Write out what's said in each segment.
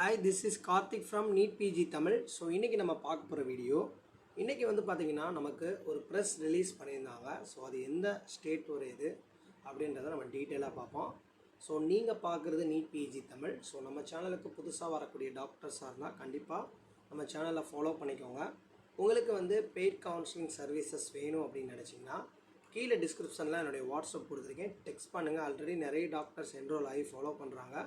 Hi, this is Karthik from NEET PG Tamil. So இன்றைக்கி நம்ம பார்க்க போகிற வீடியோ இன்றைக்கி வந்து பார்த்திங்கன்னா நமக்கு ஒரு ப்ரெஸ் ரிலீஸ் பண்ணியிருந்தாங்க. ஸோ அது எந்த ஸ்டேட் ஒரு இது அப்படின்றத நம்ம டீட்டெயிலாக பார்ப்போம். ஸோ நீங்கள் பார்க்குறது NEET PG தமிழ். ஸோ நம்ம சேனலுக்கு புதுசாக வரக்கூடிய டாக்டர்ஸாக இருந்தால் கண்டிப்பாக நம்ம சேனலை ஃபாலோ பண்ணிக்கோங்க. உங்களுக்கு வந்து பெய்ட் கவுன்சிலிங் சர்வீசஸ் வேணும் அப்படின்னு நினச்சிங்கன்னா கீழே டிஸ்கிரிப்ஷனில் என்னுடைய வாட்ஸ்அப் கொடுத்துருக்கேன். டெக்ஸ்ட் பண்ணுங்கள். ஆல்ரெடி நிறைய டாக்டர்ஸ் என்ரோல் ஆகி ஃபாலோ பண்ணுறாங்க.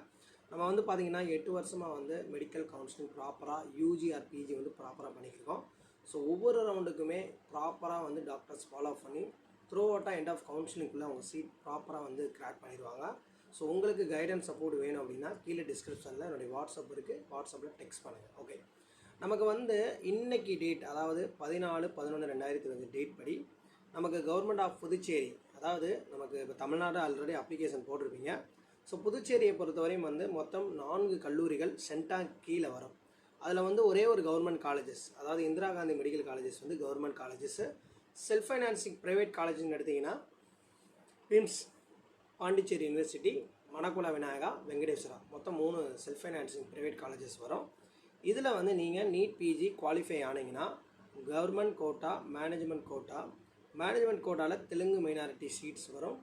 நம்ம வந்து பார்த்திங்கன்னா 8 வருஷமாக வந்து மெடிக்கல் கவுன்சிலிங் ப்ராப்பராக யூஜி ஆர் பிஜி வந்து ப்ராப்பராக பண்ணியிருக்கோம். ஸோ ஒவ்வொரு ரவுண்டுக்குமே ப்ராப்பராக வந்து டாக்டர்ஸ் ஃபாலோ பண்ணி த்ரூ அவுட்டாக எண்ட் ஆஃப் கவுன்சிலிங்குள்ளே அவங்க சீட் ப்ராப்பராக வந்து கிராக் பண்ணிடுவாங்க. ஸோ உங்களுக்கு கைடன்ஸ் சப்போர்ட் வேணும் அப்படின்னா கீழே டிஸ்கிரிப்ஷனில் என்னுடைய வாட்ஸ்அப் இருக்குது. வாட்ஸ்அப்பில் டெக்ஸ்ட் பண்ணுங்கள். ஓகே, நமக்கு வந்து இன்றைக்கி டேட், அதாவது 14/11/2020 டேட் படி நமக்கு கவர்மெண்ட் ஆஃப் புதுச்சேரி, அதாவது நமக்கு இப்போ தமிழ்நாடு ஆல்ரெடி அப்ளிகேஷன் போட்டிருப்பீங்க. ஸோ புதுச்சேரியை பொறுத்தவரையும் வந்து மொத்தம் 4 கல்லூரிகள் சென்டாக் கீழே வரும். அதில் வந்து ஒரே ஒரு கவர்மெண்ட் காலேஜஸ், அதாவது இந்திரா காந்தி மெடிக்கல் காலேஜஸ் வந்து government colleges. Self financing private காலேஜ்னு எடுத்திங்கன்னா பிம்ஸ், பாண்டிச்சேரி யூனிவர்சிட்டி, மணக்குள விநாயகா, வெங்கடேஸ்வரா, மொத்தம் 3 செல்ஃப் ஃபைனான்சிங் ப்ரைவேட் காலேஜஸ் வரும். இதில் வந்து நீங்கள் நீட் பிஜி குவாலிஃபை ஆனீங்கன்னா கவர்மெண்ட் கோட்டா, மேனேஜ்மெண்ட் கோட்டாவில் தெலுங்கு மைனாரிட்டி சீட்ஸ் வரும்.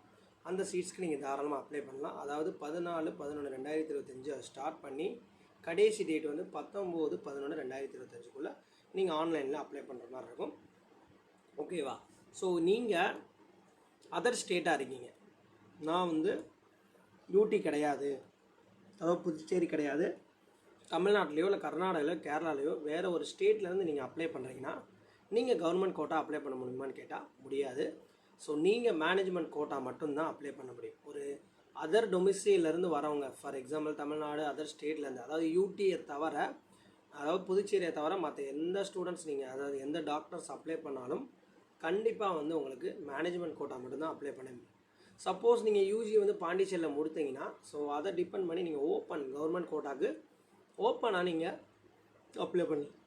அந்த சீட்ஸ்க்கு நீங்கள் தாராளமாக அப்ளை பண்ணலாம். அதாவது 14/11/2025 ஸ்டார்ட் பண்ணி கடைசி டேட் வந்து 19/11/2025 நீங்கள் ஆன்லைனில் அப்ளை பண்ணுற மாதிரி இருக்கும். ஓகேவா? ஸோ நீங்கள் அதர் ஸ்டேட்டாக இருக்கீங்க, நான் வந்து யூடி கிடையாது, அதாவது புதுச்சேரி கிடையாது, தமிழ்நாட்டிலையோ இல்லை கர்நாடகாலையோ கேரளாலையோ வேறு ஒரு ஸ்டேட்லேருந்து நீங்கள் அப்ளை பண்ணுறீங்கன்னா நீங்கள் கவர்மெண்ட் கோட்டா அப்ளை பண்ண முடியுமான்னு கேட்டால் முடியாது. ஸோ நீங்கள் மேனேஜ்மெண்ட் கோட்டா மட்டும்தான் அப்ளை பண்ண முடியும். ஒரு அதர் டொமிசைலேருந்து வரவங்க, ஃபார் எக்ஸாம்பிள் தமிழ்நாடு அதர் ஸ்டேட்லேருந்து, அதாவது யூடியை தவிர, அதாவது புதுச்சேரியை தவிர மற்ற எந்த ஸ்டூடெண்ட்ஸ் நீங்கள், அதாவது எந்த டாக்டர்ஸ் அப்ளை பண்ணாலும் கண்டிப்பாக வந்து உங்களுக்கு மேனேஜ்மெண்ட் கோட்டா மட்டும்தான் அப்ளை பண்ண முடியும். சப்போஸ் நீங்கள் யூஜி வந்து பாண்டிச்சேரியில் முடித்தீங்கன்னா ஸோ அதை டிபெண்ட் பண்ணி நீங்கள் ஓப்பன் கவர்மெண்ட் கோட்டாக்கு ஓப்பனாக நீங்கள் அப்ளை பண்ணலாம்.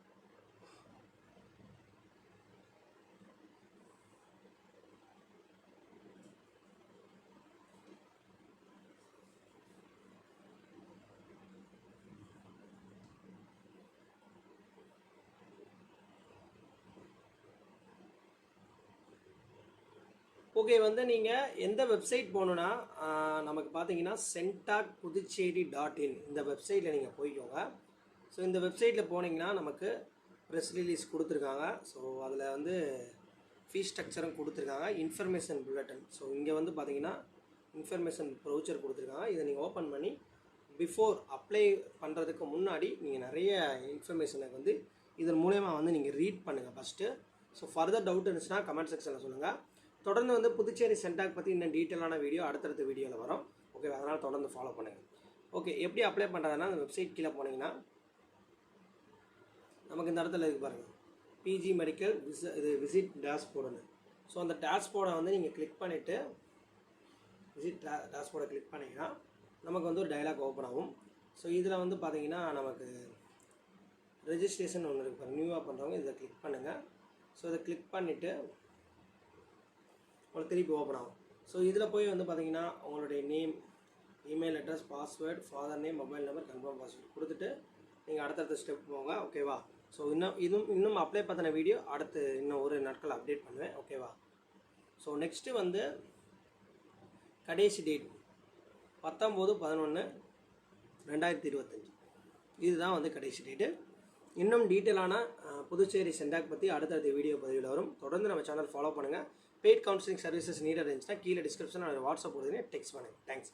ஓகே, வந்து நீங்கள் எந்த வெப்சைட் போகணுன்னா நமக்கு பார்த்தீங்கன்னா சென்டாக் புதுச்சேரி.in இந்த வெப்சைட்டில் நீங்கள் போய்க்கோங்க. ஸோ இந்த வெப்சைட்டில் போனீங்கன்னா நமக்கு ப்ரெஸ் ரிலீஸ் கொடுத்துருக்காங்க. ஸோ அதில் வந்து ஃபீஸ் ஸ்ட்ரக்சரும் கொடுத்துருக்காங்க, இன்ஃபர்மேஷன் புல்லட்டன். ஸோ இங்கே வந்து பார்த்தீங்கன்னா இன்ஃபர்மேஷன் ப்ரௌச்சர் கொடுத்துருக்காங்க. இதை நீங்கள் ஓப்பன் பண்ணி பிஃபோர் அப்ளை பண்ணுறதுக்கு முன்னாடி நீங்கள் நிறைய இன்ஃபர்மேஷனை வந்து இதன் மூலயமா வந்து நீங்கள் ரீட் பண்ணுங்கள் ஃபஸ்ட்டு. ஸோ ஃபர்தர் டவுட் இருந்துச்சுன்னா கமெண்ட் செக்ஷனில் சொல்லுங்கள். தொடர்ந்து வந்து புதுச்சேரி சென்டாக் பற்றி இன்னும் டீட்டெயிலான வீடியோ அடுத்தடுத்த வீடியோவில் வரும். ஓகே, அதனால் தொடர்ந்து ஃபாலோ பண்ணுங்கள். ஓகே, எப்படி அப்ளை பண்ணுறதுனா அந்த வெப்சைட் கீழே போனீங்கன்னா நமக்கு இந்த இடத்துல இருக்குது பாருங்கள், பிஜி மெடிக்கல் விசிட் டேஷ்போர்டுன்னு. ஸோ அந்த டேஷ்போர்டை வந்து நீங்கள் கிளிக் பண்ணிவிட்டு விசிட் டேஷ்போர்டை கிளிக் பண்ணிங்கன்னா நமக்கு வந்து ஒரு டயலாக் ஓப்பன் ஆகும். ஸோ இதில் வந்து பார்த்தீங்கன்னா நமக்கு ரெஜிஸ்ட்ரேஷன் ஒன்று இருக்குது, நியூவாக பண்ணுறவங்க இதை கிளிக் பண்ணுங்கள். ஸோ இதை கிளிக் பண்ணிவிட்டு உங்களுக்கு திருப்பி ஓப்பன் ஆகும். ஸோ இதில் போய் வந்து பார்த்தீங்கன்னா உங்களுடைய name, email address, password, father name, mobile number, confirm password கொடுத்துட்டு நீங்கள் அடுத்தடுத்த ஸ்டெப் போங்க. ஓகேவா? ஸோ இன்னும் அப்ளை பண்ண வீடியோ அடுத்து இன்னும் ஒரு நாட்கள் அப்டேட் பண்ணுவேன். ஓகேவா? ஸோ நெக்ஸ்ட்டு வந்து கடைசி டேட் 19/11/2025 இதுதான் வந்து கடைசி டேட்டு. இன்னும் டீட்டெயிலான புதுச்சேரி சென்டாக் பற்றி அடுத்தடுத்த வீடியோ பதிவில் வரும். தொடர்ந்து நம்ம சேனல் ஃபாலோ பண்ணுங்கள். பெய்ட் கவுன்சிலிங் சர்வீசஸ் நீடாக இருந்துச்சுன்னா கீழே டிஸ்கிரிப்ஷனில் வாட்ஸ்அப் கொடுத்தீங்கன்னா டெக்ஸ்ட் பண்ணுங்கள். தேங்க்ஸ்.